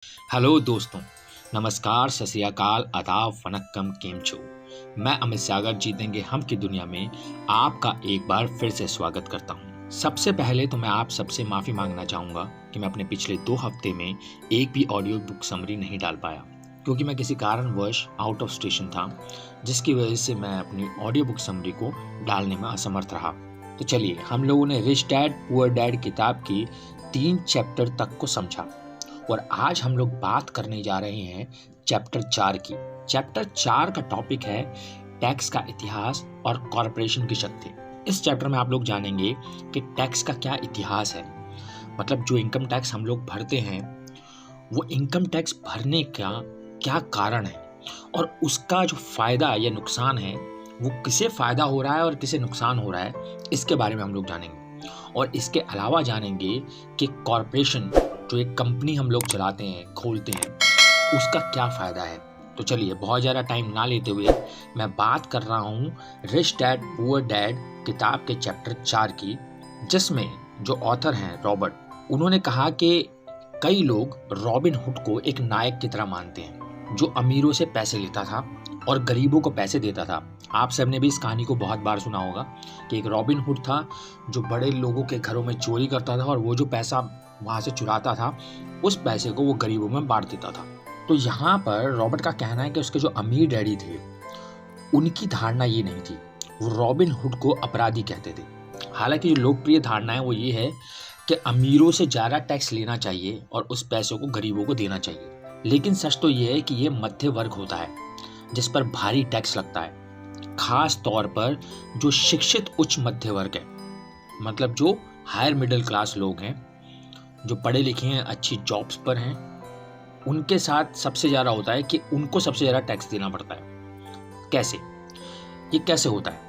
Hello दोस्तों, नमस्कार, सत श्री अकाल, आदाब, वनक्कम, केम छो। मैं अमित सागर जीतेंगे हम की दुनिया में आपका एक बार फिर से स्वागत करता हूं। सबसे पहले तो मैं आप सबसे माफ़ी मांगना चाहूँगा कि मैं अपने पिछले 2 हफ्ते में एक भी ऑडियो बुक समरी नहीं डाल पाया, क्योंकि मैं किसी कारणवश आउट ऑफ स्टेशन था, जिसकी वजह से मैं अपनी ऑडियो बुक समरी को डालने में असमर्थ रहा। तो चलिए, हम लोगों ने रिच डैड पुअर डैड किताब की 3 चैप्टर तक को समझा और आज हम लोग बात करने जा रहे हैं चैप्टर 4 की। चैप्टर 4 का टॉपिक है टैक्स का इतिहास और कॉरपोरेशन की शक्ति। इस चैप्टर में आप लोग जानेंगे कि टैक्स का क्या इतिहास है, मतलब जो इनकम टैक्स हम लोग भरते हैं वो इनकम टैक्स भरने का क्या कारण है और उसका जो फायदा या नुकसान है वो किसे फायदा हो रहा है और किसे नुकसान हो रहा है, इसके बारे में हम लोग जानेंगे। और इसके अलावा जानेंगे कि कॉरपोरेशन, जो एक कंपनी हम लोग चलाते हैं, खोलते हैं, उसका क्या फ़ायदा है। तो चलिए, बहुत ज़्यादा टाइम ना लेते हुए मैं बात कर रहा हूँ रिच डैड पुअर डैड किताब के चैप्टर 4 की, जिसमें जो ऑथर हैं रॉबर्ट, उन्होंने कहा कि कई लोग रॉबिन हुड को एक नायक की तरह मानते हैं, जो अमीरों से पैसे लेता था और गरीबों को पैसे देता था। आप सबने भी इस कहानी को बहुत बार सुना होगा कि एक रॉबिन हुड था जो बड़े लोगों के घरों में चोरी करता था और वो जो पैसा वहाँ से चुराता था उस पैसे को वो गरीबों में बांट देता था। तो यहाँ पर रॉबर्ट का कहना है कि उसके जो अमीर डैडी थे उनकी धारणा ये नहीं थी, वो रॉबिन हुड को अपराधी कहते थे। हालांकि जो लोकप्रिय धारणा है वो ये है कि अमीरों से ज़्यादा टैक्स लेना चाहिए और उस पैसों को गरीबों को देना चाहिए, लेकिन सच तो ये है कि ये मध्य वर्ग होता है जिस पर भारी टैक्स लगता है, खास तौर पर जो शिक्षित उच्च मध्य वर्ग है, मतलब जो हायर मिडिल क्लास लोग हैं, जो पढ़े लिखे हैं, अच्छी जॉब्स पर हैं, उनके साथ सबसे ज़्यादा होता है कि उनको सबसे ज़्यादा टैक्स देना पड़ता है। कैसे? ये कैसे होता है,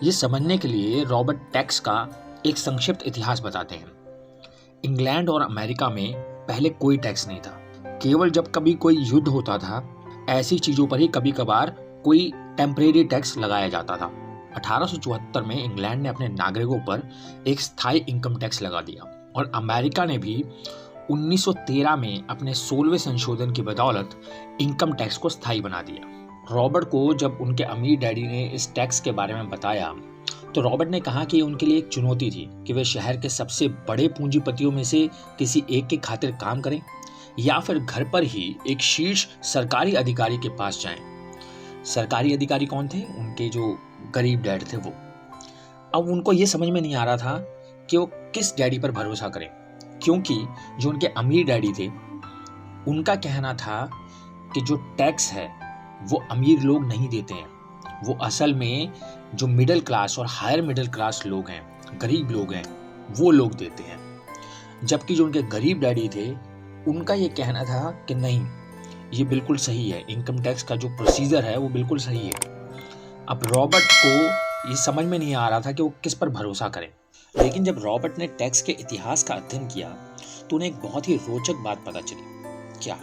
ये समझने के लिए रॉबर्ट टैक्स का एक संक्षिप्त इतिहास बताते हैं। इंग्लैंड और अमेरिका में पहले कोई टैक्स नहीं था, केवल जब कभी कोई युद्ध होता था ऐसी चीज़ों पर ही कभी कभार कोई टेम्परेरी टैक्स लगाया जाता था। 1874 में इंग्लैंड ने अपने नागरिकों पर एक स्थायी इनकम टैक्स लगा दिया और अमेरिका ने भी 1913 में अपने 16वें संशोधन की बदौलत इनकम टैक्स को स्थायी बना दिया। रॉबर्ट को जब उनके अमीर डैडी ने इस टैक्स के बारे में बताया तो रॉबर्ट ने कहा कि उनके लिए एक चुनौती थी कि वे शहर के सबसे बड़े पूंजीपतियों में से किसी एक के खातिर काम करें या फिर घर पर ही एक शीर्ष सरकारी अधिकारी के पास जाएं। सरकारी अधिकारी कौन थे? उनके जो गरीब डैड थे वो। अब उनको ये समझ में नहीं आ रहा था कि वो किस डैडी पर भरोसा करें, क्योंकि जो उनके अमीर डैडी थे उनका कहना था कि जो टैक्स है वो अमीर लोग नहीं देते हैं, वो असल में जो मिडिल क्लास और हायर मिडिल क्लास लोग हैं, गरीब लोग हैं, वो लोग देते हैं। जबकि जो उनके गरीब डैडी थे उनका ये कहना था कि नहीं, ये बिल्कुल सही है, इनकम टैक्स का जो प्रोसीजर है वो बिल्कुल सही है। अब रॉबर्ट को ये समझ में नहीं आ रहा था कि वो किस पर भरोसा करें। लेकिन जब रॉबर्ट ने टैक्स के इतिहास का अध्ययन किया तो उन्हें एक बहुत ही रोचक बात पता चली। क्या?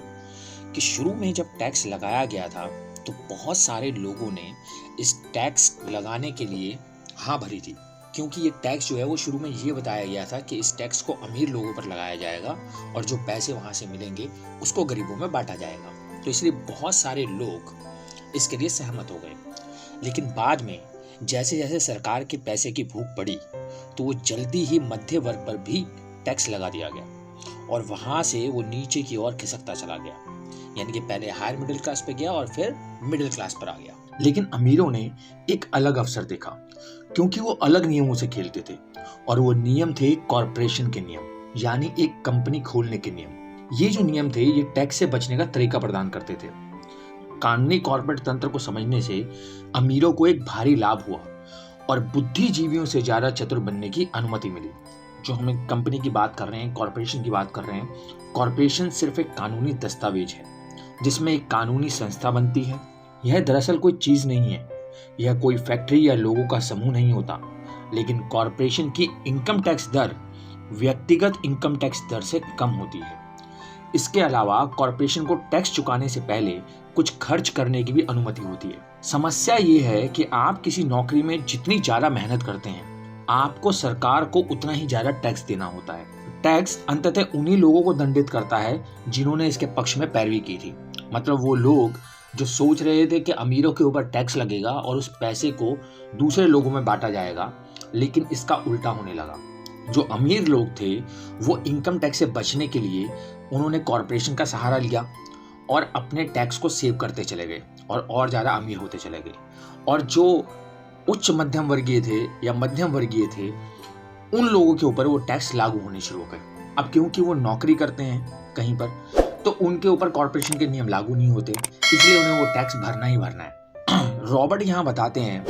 कि शुरू में जब टैक्स लगाया गया था तो बहुत सारे लोगों ने इस टैक्स लगाने के लिए हाँ भरी थी, क्योंकि ये टैक्स जो है वो शुरू में ये बताया गया था कि इस टैक्स को अमीर लोगों पर लगाया जाएगा और जो पैसे वहाँ से मिलेंगे उसको गरीबों में बांटा जाएगा। तो इसलिए बहुत सारे लोग इसके लिए सहमत हो गए। लेकिन बाद में जैसे जैसे सरकार के पैसे की भूख बढ़ी तो वो जल्दी ही मध्य वर्ग पर भी टैक्स लगा दिया गया और वहाँ से वो नीचे की ओर खिसकता चला गया, यानी कि पहले हायर मिडिल क्लास पे गया और फिर मिडिल क्लास पर आ गया। लेकिन अमीरों ने एक अलग अवसर देखा, क्योंकि वो अलग नियमों से खेलते थे और वो नियम थे कॉरपोरेशन के नियम, यानी एक कंपनी खोलने के नियम। ये जो नियम थे ये टैक्स से बचने का तरीका प्रदान करते थे। कानूनी कॉर्पोरेट तंत्र को समझने से अमीरों को एक भारी लाभ हुआ और बुद्धिजीवियों से ज्यादा चतुर बनने की अनुमति मिली। जो हम कंपनी की बात कर रहे हैं, कॉरपोरेशन की बात कर रहे हैं, कॉरपोरेशन सिर्फ एक कानूनी दस्तावेज है जिसमें एक कानूनी संस्था बनती है। यह दरअसल कोई चीज नहीं है, यह कोई फैक्ट्री या लोगों का समूह नहीं होता, लेकिन कॉरपोरेशन की इनकम टैक्स दर व्यक्तिगत इनकम टैक्स दर से कम होती है। इसके अलावा कॉरपोरेशन को टैक्स चुकाने से पहले कुछ खर्च करने की भी अनुमति होती है। समस्या ये है कि आप किसी नौकरी में जितनी ज्यादा मेहनत करते हैं आपको सरकार को उतना ही ज्यादा टैक्स देना होता है। टैक्स अंततः उन्हीं लोगों को दंडित करता है जिन्होंने इसके पक्ष में पैरवी की थी। मतलब वो लोग जो सोच रहे थे कि अमीरों के ऊपर टैक्स लगेगा और उस पैसे को दूसरे लोगों में बांटा जाएगा, लेकिन इसका उल्टा होने लगा। जो अमीर लोग थे वो इनकम टैक्स से बचने के लिए उन्होंने कॉरपोरेशन का सहारा लिया और अपने टैक्स को सेव करते चले गए और ज़्यादा अमीर होते चले गए। और जो उच्च मध्यम वर्गीय थे या मध्यम वर्गीय थे, उन लोगों के ऊपर वो टैक्स लागू होने शुरू हो गए। अब क्योंकि वो नौकरी करते हैं कहीं पर, तो उनके ऊपर कॉरपोरेशन के नियम लागू नहीं होते, इसलिए उन्हें वो टैक्स भरना ही भरना है। रॉबर्ट यहाँ बताते हैं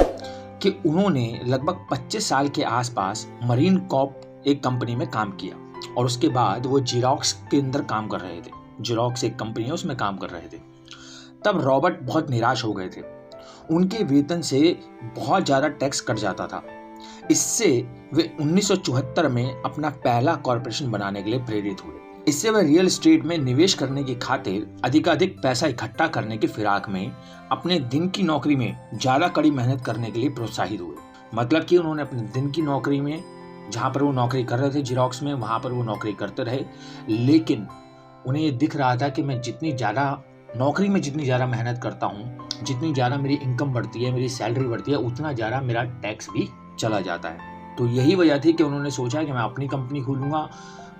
कि उन्होंने लगभग 25 साल के आसपास मरीन कॉर्प एक कंपनी में काम किया और उसके बाद वो जिरोक्स के अंदर काम कर रहे थे। जिरोक्स एक कंपनी है, उसमें काम कर रहे थे। तब रॉबर्ट बहुत निराश हो गए थे। उनके वेतन से बहुत ज़्यादा टैक्स कट जाता था। इससे वे 1974 में अपना पहला कॉरपोरेशन बनाने के लिए प्रेरित हुए। इससे वे रियल एस्टेट में निवेश करने की खातिर अधिकाधिक पैसा इकट्ठा करने की फिराक में अपने दिन की नौकरी में ज़्यादा कड़ी मेहनत करने के लिए प्रोत्साहित हुए। मतलब कि उन्होंने अपने दिन की नौकरी में, जहाँ पर वो नौकरी कर रहे थे जिरोक्स में, वहाँ पर वो नौकरी करते रहे, लेकिन उन्हें ये दिख रहा था कि मैं जितनी ज़्यादा नौकरी में जितनी ज़्यादा मेहनत करता हूँ, जितनी ज़्यादा मेरी इनकम बढ़ती है, मेरी सैलरी बढ़ती है, उतना ज़्यादा मेरा टैक्स भी चला जाता है। तो यही वजह थी कि उन्होंने सोचा कि मैं अपनी कंपनी खोलूँगा,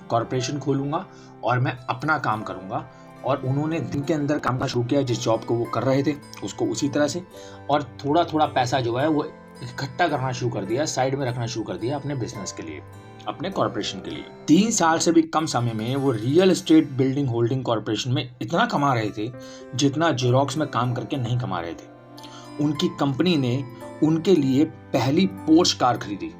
कॉरपोरेशन खोलूँगा और मैं अपना काम करूँगा। और उन्होंने दिन के अंदर काम का शुरू किया, जिस जॉब को वो कर रहे थे उसको उसी तरह से, और थोड़ा थोड़ा पैसा जो है वो इकट्ठा करना शुरू कर दिया, साइड में रखना शुरू कर दिया अपने बिजनेस के लिए, अपने कॉरपोरेशन के लिए। 3 साल से भी कम समय में वो real estate building holding corporation में इतना कमा रहे थे जितना जिरोक्स में काम करके नहीं कमा रहे थे। उनकी कंपनी ने उनके लिए पहली पोर्श कार खरीदी।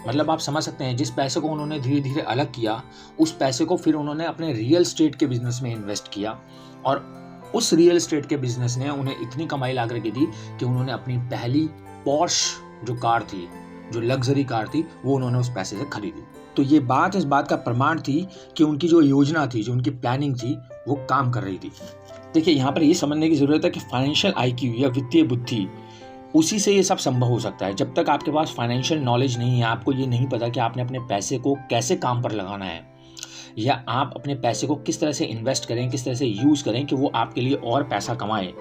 मतलब आप समझ सकते हैं, जिस पैसे को उन्होंने धीरे धीरे अलग किया, उस पैसे को फिर उन्होंने अपने रियल एस्टेट के बिजनेस में इन्वेस्ट किया और उस रियल एस्टेट के बिजनेस ने उन्हें इतनी कमाई ला करके दी कि उन्होंने अपनी पहली पोर्श जो कार थी, जो लग्जरी कार थी, वो उन्होंने उस पैसे से खरीदी। तो ये बात इस बात का प्रमाण थी कि उनकी जो योजना थी, जो उनकी प्लानिंग थी, वो काम कर रही थी। देखिए, यहाँ पर ये समझने की ज़रूरत है कि फाइनेंशियल IQ या वित्तीय बुद्धि, उसी से ये सब संभव हो सकता है। जब तक आपके पास फाइनेंशियल नॉलेज नहीं है, आपको ये नहीं पता कि आपने अपने पैसे को कैसे काम पर लगाना है या आप अपने पैसे को किस तरह से इन्वेस्ट करें, किस तरह से यूज़ करें कि वो आपके लिए और पैसा कमाए,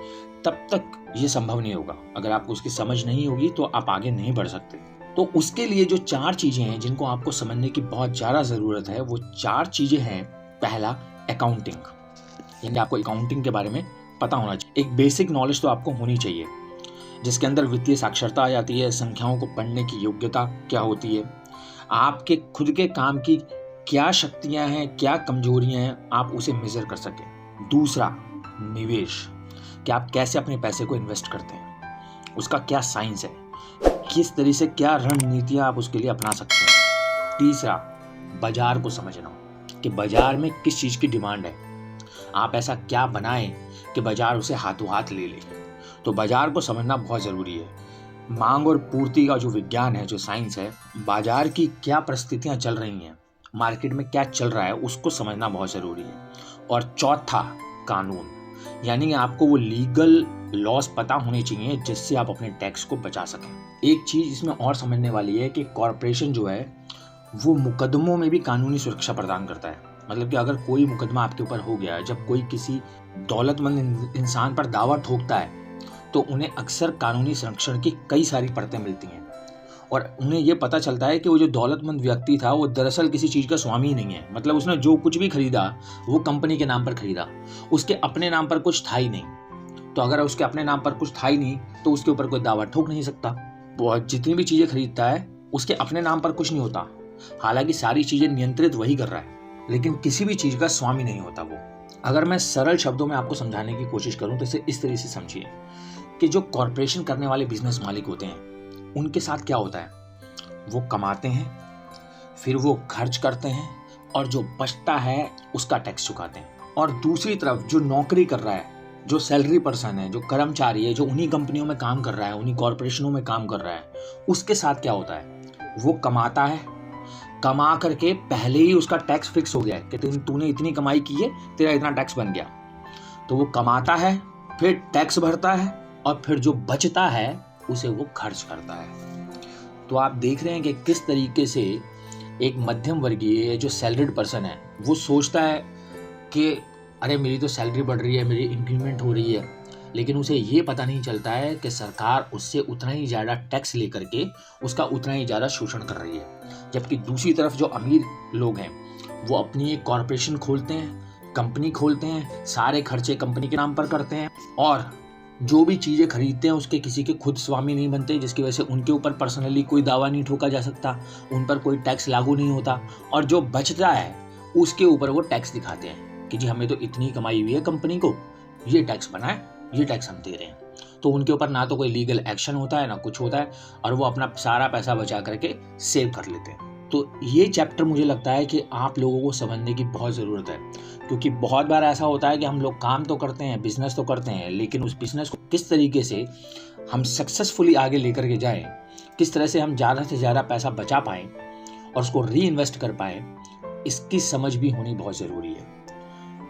तब तक ये संभव नहीं होगा। अगर आपको उसकी समझ नहीं होगी तो आप आगे नहीं बढ़ सकते। तो उसके लिए जो 4 चीज़ें हैं जिनको आपको समझने की बहुत ज़्यादा ज़रूरत है, वो 4 चीज़ें हैं। पहला, अकाउंटिंग, यानी आपको अकाउंटिंग के बारे में पता होना चाहिए। एक बेसिक नॉलेज तो आपको होनी चाहिए, जिसके अंदर वित्तीय साक्षरता आ जाती है, संख्याओं को पढ़ने की योग्यता क्या होती है, आपके खुद के काम की क्या शक्तियां हैं, क्या कमजोरियां हैं, आप उसे मेजर कर सकें। दूसरा, निवेश, कि आप कैसे अपने पैसे को इन्वेस्ट करते हैं, उसका क्या साइंस है, किस तरह से क्या रणनीतियां आप उसके लिए अपना सकते हैं। तीसरा, बाजार को समझना कि बाजार में किस चीज़ की डिमांड है, आप ऐसा क्या बनाएं कि बाजार उसे हाथों हाथ ले ले। तो बाजार को समझना बहुत ज़रूरी है। मांग और पूर्ति का जो विज्ञान है, जो साइंस है, बाजार की क्या परिस्थितियां चल रही हैं, मार्केट में क्या चल रहा है, उसको समझना बहुत ज़रूरी है। और चौथा, कानून, यानी आपको वो लीगल लॉज पता होने चाहिए जिससे आप अपने टैक्स को बचा सकें। एक चीज़ इसमें और समझने वाली है कि कॉरपोरेशन जो है वो मुकदमों में भी कानूनी सुरक्षा प्रदान करता है। मतलब कि अगर कोई मुकदमा आपके ऊपर हो गया, जब कोई किसी दौलतमंद इंसान पर दावा ठोकता है, तो उन्हें अक्सर कानूनी संरक्षण की कई सारी परतें मिलती हैं और उन्हें यह पता चलता है कि वो जो दौलतमंद व्यक्ति था वो दरअसल किसी चीज़ का स्वामी नहीं है। मतलब उसने जो कुछ भी खरीदा वो कंपनी के नाम पर खरीदा, उसके अपने नाम पर कुछ था ही नहीं। तो अगर उसके अपने नाम पर कुछ था ही नहीं तो उसके ऊपर कोई दावा ठोक नहीं सकता। वो जितनी भी चीज़ें खरीदता है उसके अपने नाम पर कुछ नहीं होता, हालांकि सारी चीज़ें नियंत्रित वही कर रहा है, लेकिन किसी भी चीज़ का स्वामी नहीं होता वो। अगर मैं सरल शब्दों में आपको समझाने की कोशिश करूँ तो इसे इस तरह से समझिए कि जो कॉरपोरेशन करने वाले बिजनेस मालिक होते हैं, उनके साथ क्या होता है, वो कमाते हैं, फिर वो खर्च करते हैं और जो बचता है उसका टैक्स चुकाते हैं। और दूसरी तरफ जो नौकरी कर रहा है, जो सैलरी पर्सन है, जो कर्मचारी है, जो उन्हीं कंपनियों में काम कर रहा है, उन्हीं कॉरपोरेशनों में काम कर रहा है, उसके साथ क्या होता है, वो कमाता है, कमा करके पहले ही उसका टैक्स फिक्स हो गया है कि तूने इतनी कमाई की है, तेरा इतना टैक्स बन गया। तो वो कमाता है, फिर टैक्स भरता है और फिर जो बचता है उसे वो खर्च करता है। तो आप देख रहे हैं कि किस तरीके से एक मध्यम वर्गीय जो सैलरीड पर्सन है वो सोचता है कि अरे मेरी तो सैलरी बढ़ रही है, मेरी इंक्रीमेंट हो रही है, लेकिन उसे ये पता नहीं चलता है कि सरकार उससे उतना ही ज़्यादा टैक्स लेकर के उसका उतना ही ज़्यादा शोषण कर रही है। जबकि दूसरी तरफ जो अमीर लोग हैं वो अपनी एक कॉरपोरेशन खोलते हैं, कंपनी खोलते हैं, सारे खर्चे कंपनी के नाम पर करते हैं और जो भी चीज़ें खरीदते हैं उसके किसी के खुद स्वामी नहीं बनते, जिसकी वजह से उनके ऊपर पर्सनली कोई दावा नहीं ठोका जा सकता, उन पर कोई टैक्स लागू नहीं होता और जो बचता है उसके ऊपर वो टैक्स दिखाते हैं कि जी हमें तो इतनी कमाई हुई है कंपनी को, ये टैक्स बना है, ये टैक्स हम दे रहे हैं। तो उनके ऊपर ना तो कोई लीगल एक्शन होता है ना कुछ होता है और वो अपना सारा पैसा बचा करके सेव कर लेते हैं। तो ये चैप्टर मुझे लगता है कि आप लोगों को समझने की बहुत ज़रूरत है, क्योंकि बहुत बार ऐसा होता है कि हम लोग काम तो करते हैं, बिजनेस तो करते हैं, लेकिन उस बिजनेस को किस तरीके से हम सक्सेसफुली आगे लेकर के जाएं, किस तरह से हम ज़्यादा से ज़्यादा पैसा बचा पाएँ और उसको री इन्वेस्ट कर पाएँ, इसकी समझ भी होनी बहुत ज़रूरी है।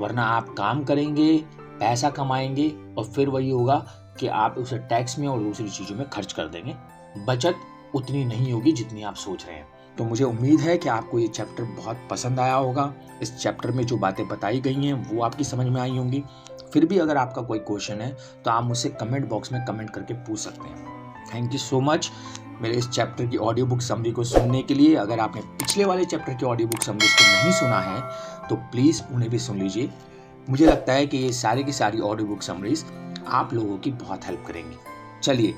वरना आप काम करेंगे, पैसा कमाएंगे और फिर वही होगा कि आप उसे टैक्स में और दूसरी चीज़ों में खर्च कर देंगे, बचत उतनी नहीं होगी जितनी आप सोच रहे हैं। तो मुझे उम्मीद है कि आपको ये चैप्टर बहुत पसंद आया होगा। इस चैप्टर में जो बातें बताई गई हैं वो आपकी समझ में आई होंगी। फिर भी अगर आपका कोई क्वेश्चन है तो आप मुझसे कमेंट बॉक्स में कमेंट करके पूछ सकते हैं। थैंक यू सो मच मेरे इस चैप्टर की ऑडियो बुक समरी को सुनने के लिए। अगर आपने पिछले वाले चैप्टर की ऑडियो बुक समरीज को नहीं सुना है तो प्लीज़ उन्हें भी सुन लीजिए। मुझे लगता है कि ये सारी की सारी ऑडियो बुक समरीज आप लोगों की बहुत हेल्प करेंगी। चलिए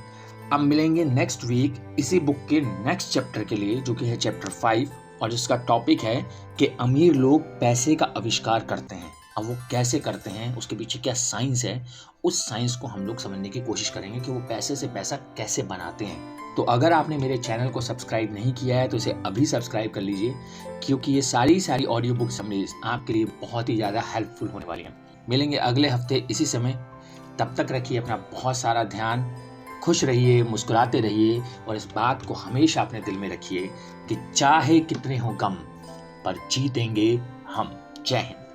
अब मिलेंगे नेक्स्ट वीक इसी बुक के नेक्स्ट चैप्टर के लिए, जो कि है चैप्टर 5 और जिसका टॉपिक है कि अमीर लोग पैसे का आविष्कार करते हैं। अब वो कैसे करते हैं, उसके पीछे क्या साइंस है, उस साइंस को हम लोग समझने की कोशिश करेंगे कि वो पैसे से पैसा कैसे बनाते हैं। तो अगर आपने मेरे चैनल को सब्सक्राइब नहीं किया है तो इसे अभी सब्सक्राइब कर लीजिए, क्योंकि ये सारी ऑडियो बुक समरीज आपके लिए बहुत ही ज़्यादा हेल्पफुल होने वाली हैं। मिलेंगे अगले हफ्ते इसी समय। तब तक रखिए अपना बहुत सारा ध्यान, खुश रहिए, मुस्कुराते रहिए और इस बात को हमेशा अपने दिल में रखिए कि चाहे कितने हो गम पर जीतेंगे हम। जय हिंद।